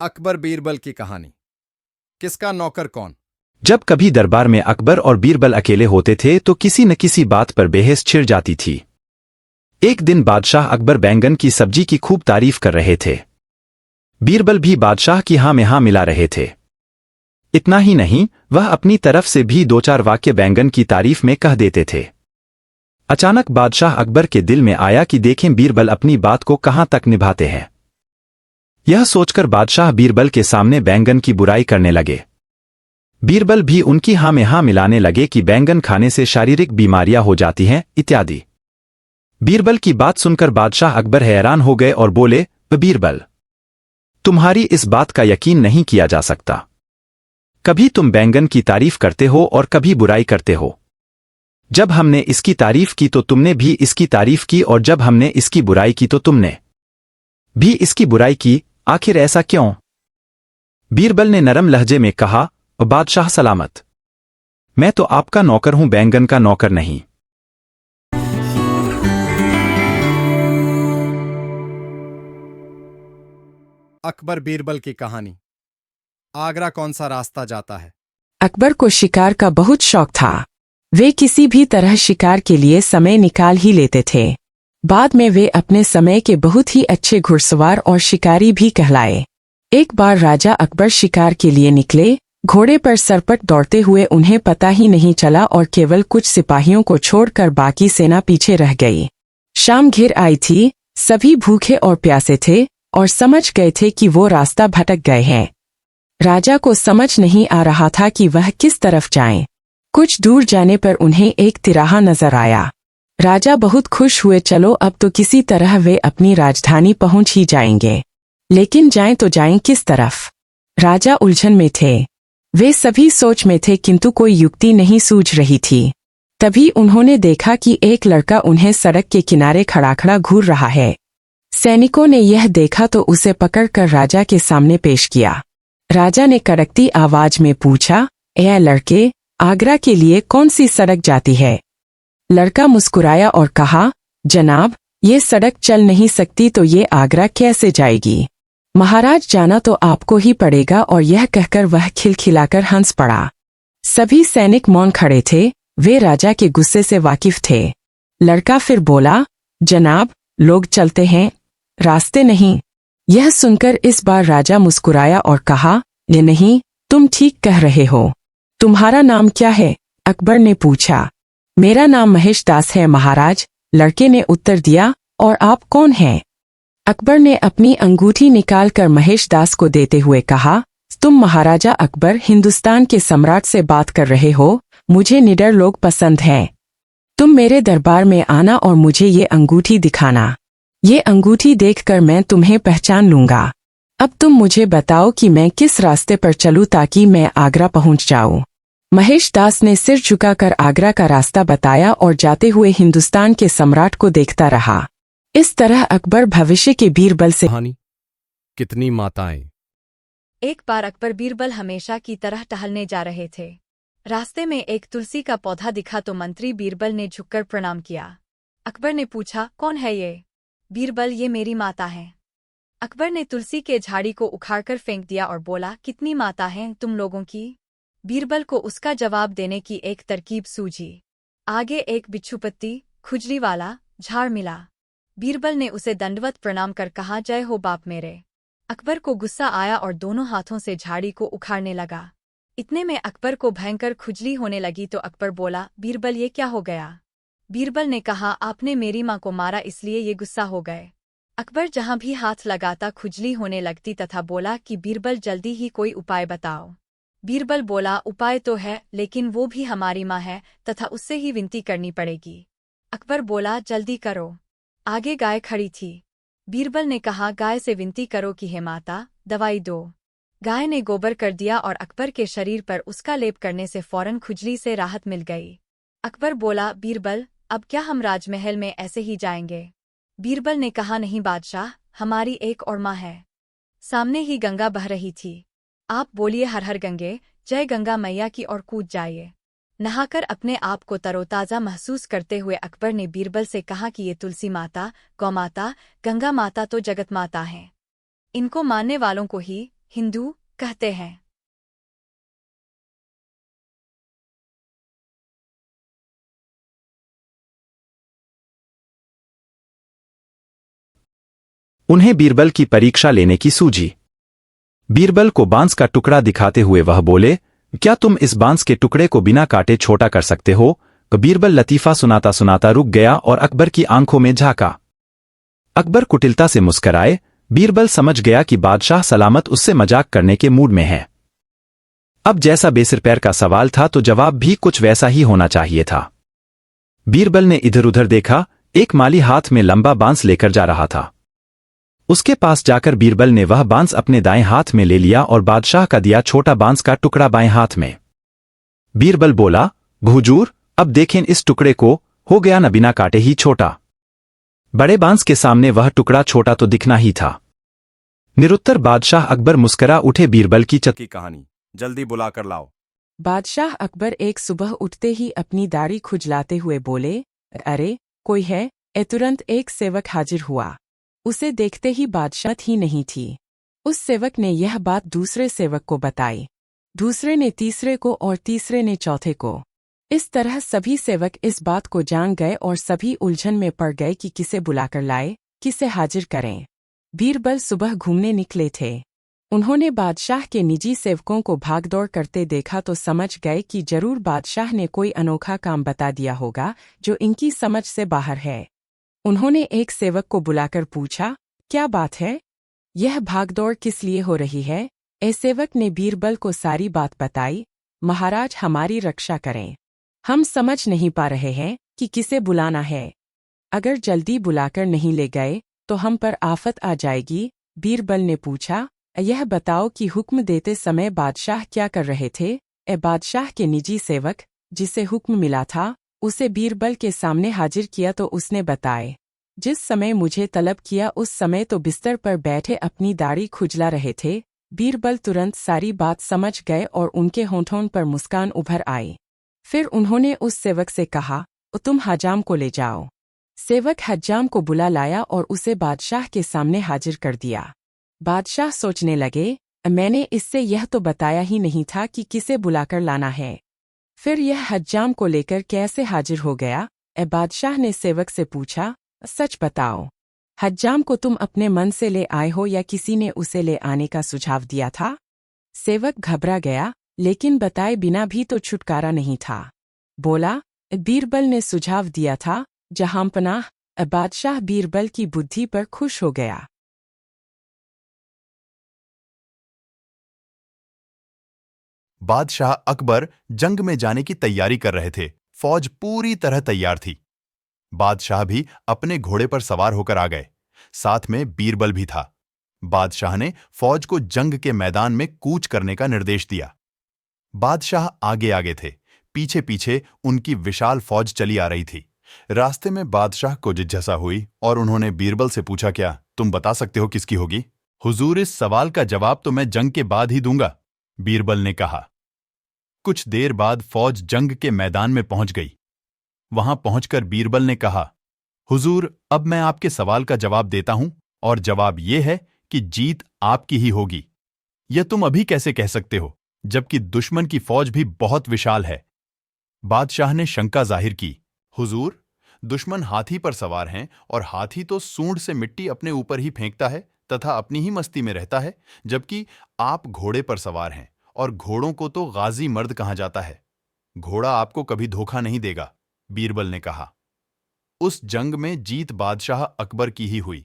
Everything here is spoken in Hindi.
अकबर बीरबल की कहानी। किसका नौकर कौन। जब कभी दरबार में अकबर और बीरबल अकेले होते थे तो किसी न किसी बात पर बहस छिड़ जाती थी। एक दिन बादशाह अकबर बैंगन की सब्जी की खूब तारीफ कर रहे थे। बीरबल भी बादशाह की हाँ में हाँ मिला रहे थे। इतना ही नहीं, वह अपनी तरफ से भी दो चार वाक्य बैंगन की तारीफ में कह देते थे। अचानक बादशाह अकबर के दिल में आया कि देखें बीरबल अपनी बात को कहाँ तक निभाते हैं। यह सोचकर बादशाह बीरबल के सामने बैंगन की बुराई करने लगे। बीरबल भी उनकी हाँ में हाँ मिलाने लगे कि बैंगन खाने से शारीरिक बीमारियां हो जाती हैं इत्यादि। बीरबल की बात सुनकर बादशाह अकबर हैरान हो गए और बोले, बीरबल, तुम्हारी इस बात का यकीन नहीं किया जा सकता। कभी तुम बैंगन की तारीफ करते हो और कभी बुराई करते हो। जब हमने इसकी तारीफ की तो तुमने भी इसकी तारीफ की, और जब हमने इसकी बुराई की तो तुमने भी इसकी बुराई की। आखिर ऐसा क्यों? बीरबल ने नरम लहजे में कहा, बादशाह सलामत, मैं तो आपका नौकर हूं, बैंगन का नौकर नहीं। अकबर बीरबल की कहानी। आगरा कौन सा रास्ता जाता है। अकबर को शिकार का बहुत शौक था। वे किसी भी तरह शिकार के लिए समय निकाल ही लेते थे। बाद में वे अपने समय के बहुत ही अच्छे घुड़सवार और शिकारी भी कहलाए। एक बार राजा अकबर शिकार के लिए निकले। घोड़े पर सरपट दौड़ते हुए उन्हें पता ही नहीं चला और केवल कुछ सिपाहियों को छोड़कर बाकी सेना पीछे रह गई। शाम घिर आई थी। सभी भूखे और प्यासे थे और समझ गए थे कि वो रास्ता भटक गए हैं। राजा को समझ नहीं आ रहा था कि वह किस तरफ जाएं। कुछ दूर जाने पर उन्हें एक तिराहा नजर आया। राजा बहुत खुश हुए। चलो अब तो किसी तरह वे अपनी राजधानी पहुंच ही जाएंगे, लेकिन जाएं तो जाएं किस तरफ। राजा उलझन में थे। वे सभी सोच में थे किंतु कोई युक्ति नहीं सूझ रही थी। तभी उन्होंने देखा कि एक लड़का उन्हें सड़क के किनारे खड़ा खड़ा घूर रहा है। सैनिकों ने यह देखा तो उसे पकड़कर राजा के सामने पेश किया। राजा ने कड़कती आवाज में पूछा, ऐ लड़के, आगरा के लिए कौन सी सड़क जाती है। लड़का मुस्कुराया और कहा, जनाब, ये सड़क चल नहीं सकती तो ये आगरा कैसे जाएगी। महाराज, जाना तो आपको ही पड़ेगा। और यह कहकर वह खिलखिलाकर हंस पड़ा। सभी सैनिक मौन खड़े थे। वे राजा के गुस्से से वाकिफ थे। लड़का फिर बोला, जनाब, लोग चलते हैं, रास्ते नहीं। यह सुनकर इस बार राजा मुस्कुराया और कहा, ये नहीं, तुम ठीक कह रहे हो। तुम्हारा नाम क्या है? अकबर ने पूछा। मेरा नाम महेश दास है महाराज, लड़के ने उत्तर दिया। और आप कौन हैं? अकबर ने अपनी अंगूठी निकालकर महेश दास को देते हुए कहा, तुम महाराजा अकबर हिंदुस्तान के सम्राट से बात कर रहे हो। मुझे निडर लोग पसंद हैं। तुम मेरे दरबार में आना और मुझे ये अंगूठी दिखाना। ये अंगूठी देखकर मैं तुम्हें पहचान लूंगा। अब तुम मुझे बताओ कि मैं किस रास्ते पर चलूं ताकि मैं आगरा पहुंच जाऊं। महेश दास ने सिर झुकाकर आगरा का रास्ता बताया और जाते हुए हिंदुस्तान के सम्राट को देखता रहा। इस तरह अकबर भविष्य के बीरबल से कहानी। कितनी माताएं। एक बार अकबर बीरबल हमेशा की तरह टहलने जा रहे थे। रास्ते में एक तुलसी का पौधा दिखा तो मंत्री बीरबल ने झुककर प्रणाम किया। अकबर ने पूछा, कौन है ये? बीरबल, ये मेरी माता है। अकबर ने तुलसी के झाड़ी को उखाड़कर फेंक दिया और बोला, कितनी माता हैं तुम लोगों की? बीरबल को उसका जवाब देने की एक तरकीब सूझी। आगे एक बिच्छूपत्ती खुजली वाला झाड़ मिला। बीरबल ने उसे दंडवत प्रणाम कर कहा, जय हो बाप मेरे। अकबर को गुस्सा आया और दोनों हाथों से झाड़ी को उखाड़ने लगा। इतने में अकबर को भयंकर खुजली होने लगी तो अकबर बोला, बीरबल, ये क्या हो गया? बीरबल ने कहा, आपने मेरी माँ को मारा इसलिए ये गुस्सा हो गए। अकबर जहां भी हाथ लगाता खुजली होने लगती तथा बोला कि बीरबल, जल्दी ही कोई उपाय बताओ। बीरबल बोला, उपाय तो है, लेकिन वो भी हमारी माँ है तथा उससे ही विनती करनी पड़ेगी। अकबर बोला, जल्दी करो। आगे गाय खड़ी थी। बीरबल ने कहा, गाय से विनती करो कि हे माता, दवाई दो। गाय ने गोबर कर दिया और अकबर के शरीर पर उसका लेप करने से फौरन खुजली से राहत मिल गई। अकबर बोला, बीरबल, अब क्या हम राजमहल में ऐसे ही जाएंगे? बीरबल ने कहा, नहीं बादशाह, हमारी एक और माँ है। सामने ही गंगा बह रही थी। आप बोलिए, हर हर गंगे, जय गंगा मैया की, और कूद जाइए। नहाकर अपने आप को तरोताज़ा महसूस करते हुए अकबर ने बीरबल से कहा कि ये तुलसी माता, गौ माता, गंगा माता तो जगत माता हैं। इनको मानने वालों को ही हिंदू कहते हैं। उन्हें बीरबल की परीक्षा लेने की सूझी। बीरबल को बांस का टुकड़ा दिखाते हुए वह बोले, क्या तुम इस बांस के टुकड़े को बिना काटे छोटा कर सकते हो? बीरबल लतीफा सुनाता सुनाता रुक गया और अकबर की आंखों में झांका। अकबर कुटिलता से मुस्कराए। बीरबल समझ गया कि बादशाह सलामत उससे मजाक करने के मूड में है। अब जैसा बेसिर पैर का सवाल था तो जवाब भी कुछ वैसा ही होना चाहिए था। बीरबल ने इधर उधर देखा। एक माली हाथ में लंबा बांस लेकर जा रहा था। उसके पास जाकर बीरबल ने वह बांस अपने दाएं हाथ में ले लिया और बादशाह का दिया छोटा बांस का टुकड़ा बाएं हाथ में। बीरबल बोला, हुजूर, अब देखें इस टुकड़े को, हो गया न बिना काटे ही छोटा। बड़े बांस के सामने वह टुकड़ा छोटा तो दिखना ही था। निरुत्तर बादशाह अकबर मुस्करा उठे। बीरबल की की कहानी जल्दी बुला कर लाओ। बादशाह अकबर एक सुबह उठते ही अपनी दाढ़ी खुजलाते हुए बोले, अरे कोई है? तुरंत एक सेवक हाजिर हुआ। उसे देखते ही बादशाह ही नहीं थी। उस सेवक ने यह बात दूसरे सेवक को बताई, दूसरे ने तीसरे को और तीसरे ने चौथे को। इस तरह सभी सेवक इस बात को जान गए और सभी उलझन में पड़ गए कि किसे बुलाकर लाए, किसे हाजिर करें। बीरबल सुबह घूमने निकले थे। उन्होंने बादशाह के निजी सेवकों को भागदौड़ करते देखा तो समझ गए कि जरूर बादशाह ने कोई अनोखा काम बता दिया होगा जो इनकी समझ से बाहर है। उन्होंने एक सेवक को बुलाकर पूछा, क्या बात है? यह भागदौड़ किस लिए हो रही है? सेवक ने बीरबल को सारी बात बताई। महाराज, हमारी रक्षा करें, हम समझ नहीं पा रहे हैं कि किसे बुलाना है। अगर जल्दी बुलाकर नहीं ले गए तो हम पर आफत आ जाएगी। बीरबल ने पूछा, यह बताओ कि हुक्म देते समय बादशाह क्या कर रहे थे? बादशाह के निजी सेवक, जिसे हुक्म मिला था, उसे बीरबल के सामने हाजिर किया तो उसने बताए, जिस समय मुझे तलब किया उस समय तो बिस्तर पर बैठे अपनी दाढ़ी खुजला रहे थे। बीरबल तुरंत सारी बात समझ गए और उनके होंठों पर मुस्कान उभर आई। फिर उन्होंने उस सेवक से कहा, तुम हज्जाम को ले जाओ। सेवक हज्जाम को बुला लाया और उसे बादशाह के सामने हाजिर कर दिया। बादशाह सोचने लगे, मैंने इससे यह तो बताया ही नहीं था कि किसे बुलाकर लाना है, फिर यह हज्जाम को लेकर कैसे हाजिर हो गया? बादशाह ने सेवक से पूछा, सच बताओ, हज्जाम को तुम अपने मन से ले आए हो या किसी ने उसे ले आने का सुझाव दिया था? सेवक घबरा गया, लेकिन बताए बिना भी तो छुटकारा नहीं था। बोला, बीरबल ने सुझाव दिया था, जहांपनाह। बादशाह बीरबल की बुद्धि पर खुश हो गया। बादशाह अकबर जंग में जाने की तैयारी कर रहे थे। फौज पूरी तरह तैयार थी। बादशाह भी अपने घोड़े पर सवार होकर आ गए। साथ में बीरबल भी था। बादशाह ने फौज को जंग के मैदान में कूच करने का निर्देश दिया। बादशाह आगे आगे थे, पीछे पीछे उनकी विशाल फौज चली आ रही थी। रास्ते में बादशाह को जिज्ञासा हुई और उन्होंने बीरबल से पूछा, क्या तुम बता सकते हो किसकी होगी? हुजूर, इस सवाल का जवाब तो मैं जंग के बाद ही दूंगा, बीरबल ने कहा। कुछ देर बाद फौज जंग के मैदान में पहुंच गई। वहां पहुंचकर बीरबल ने कहा, हुजूर, अब मैं आपके सवाल का जवाब देता हूं और जवाब यह है कि जीत आपकी ही होगी। यह तुम अभी कैसे कह सकते हो, जबकि दुश्मन की फौज भी बहुत विशाल है? बादशाह ने शंका जाहिर की, हुजूर, दुश्मन हाथी पर सवार हैं और हाथी तो सूंड से मिट्टी अपने ऊपर ही फेंकता है तथा अपनी ही मस्ती में रहता है, जबकि आप घोड़े पर सवार हैं और घोड़ों को तो गाजी मर्द कहा जाता है। घोड़ा आपको कभी धोखा नहीं देगा, बीरबल ने कहा। उस जंग में जीत बादशाह अकबर की ही हुई।